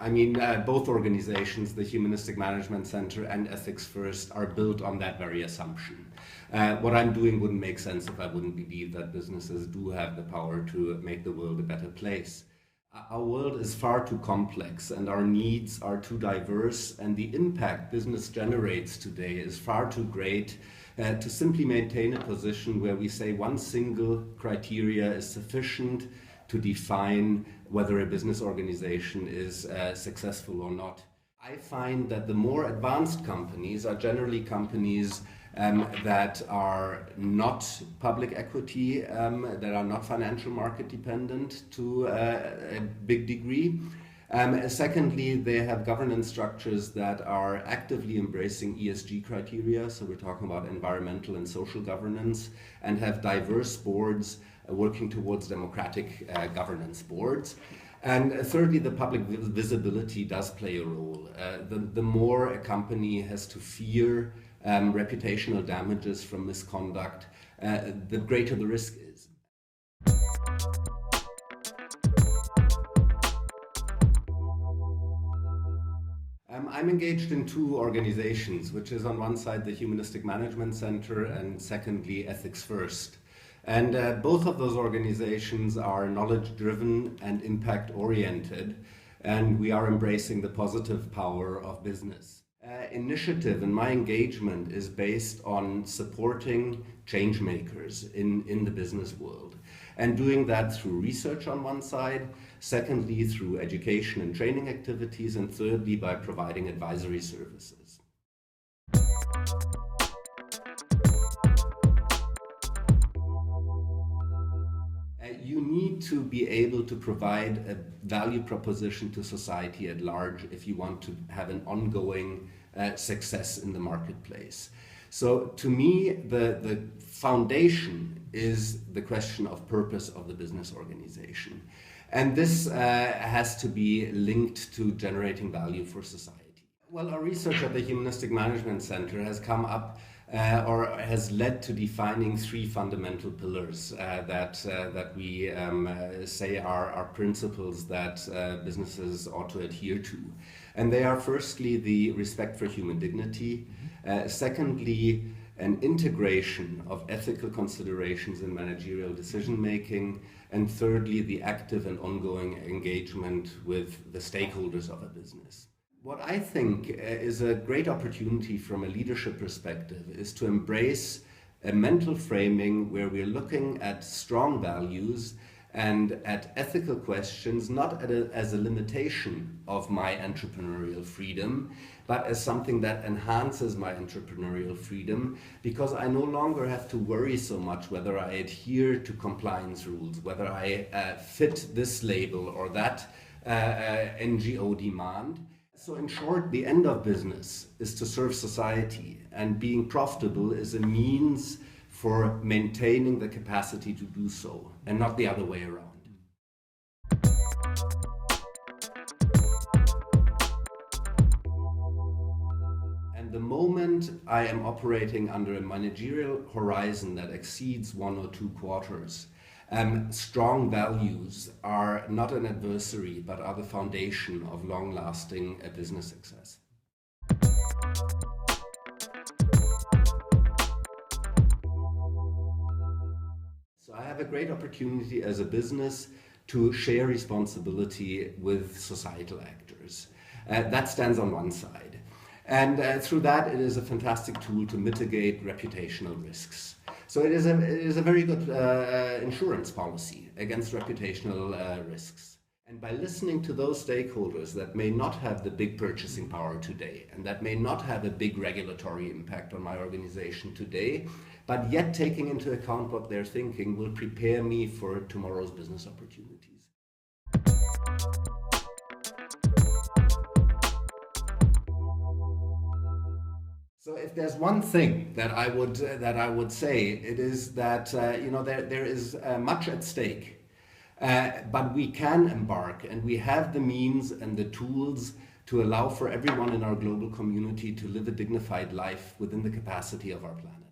Both organizations, the Humanistic Management Center and Ethics First, are built on that very assumption. What I'm doing wouldn't make sense if I wouldn't believe that businesses do have the power to make the world a better place. Our world is far too complex and our needs are too diverse, and the impact business generates today is far too great to simply maintain a position where we say one single criteria is sufficient to define whether a business organization is successful or not. I find that the more advanced companies are generally companies that are not public equity, that are not financial market dependent to a big degree. Secondly, they have governance structures that are actively embracing ESG criteria, so we're talking about environmental and social governance, and have diverse boards working towards democratic governance boards. And thirdly, the public visibility does play a role. The more a company has to fear reputational damages from misconduct, the greater the risk is. I'm engaged in two organizations, which is on one side the Humanistic Management Center and secondly Ethics First. And both of those organizations are knowledge-driven and impact-oriented, and we are embracing the positive power of business. Initiative and my engagement is based on supporting change makers in the business world, and doing that through research on one side, secondly through education and training activities, and thirdly by providing advisory services. You need to be able to provide a value proposition to society at large if you want to have an ongoing success in the marketplace. So to me, the foundation is the question of purpose of the business organization. And this has to be linked to generating value for society. Well, our research at the Humanistic Management Center has come up or has led to defining three fundamental pillars that we say are principles that businesses ought to adhere to. And they are firstly the respect for human dignity, secondly an integration of ethical considerations in managerial decision making, and thirdly the active and ongoing engagement with the stakeholders of a business. What I think is a great opportunity from a leadership perspective is to embrace a mental framing where we're looking at strong values and at ethical questions, not as a limitation of my entrepreneurial freedom, but as something that enhances my entrepreneurial freedom, because I no longer have to worry so much whether I adhere to compliance rules, whether I fit this label or that NGO demand. So in short, the end of business is to serve society, and being profitable is a means for maintaining the capacity to do so, and not the other way around. And the moment I am operating under a managerial horizon that exceeds 1 or 2 quarters, strong values are not an adversary, but are the foundation of long-lasting business success. So I have a great opportunity as a business to share responsibility with societal actors. That stands on one side. And through that, it is a fantastic tool to mitigate reputational risks. So it is a very good insurance policy against reputational risks. And by listening to those stakeholders that may not have the big purchasing power today, and that may not have a big regulatory impact on my organization today, but yet taking into account what they're thinking, will prepare me for tomorrow's business opportunities. So if there's one thing that I would say, it is that there is much at stake, but we can embark, and we have the means and the tools to allow for everyone in our global community to live a dignified life within the capacity of our planet.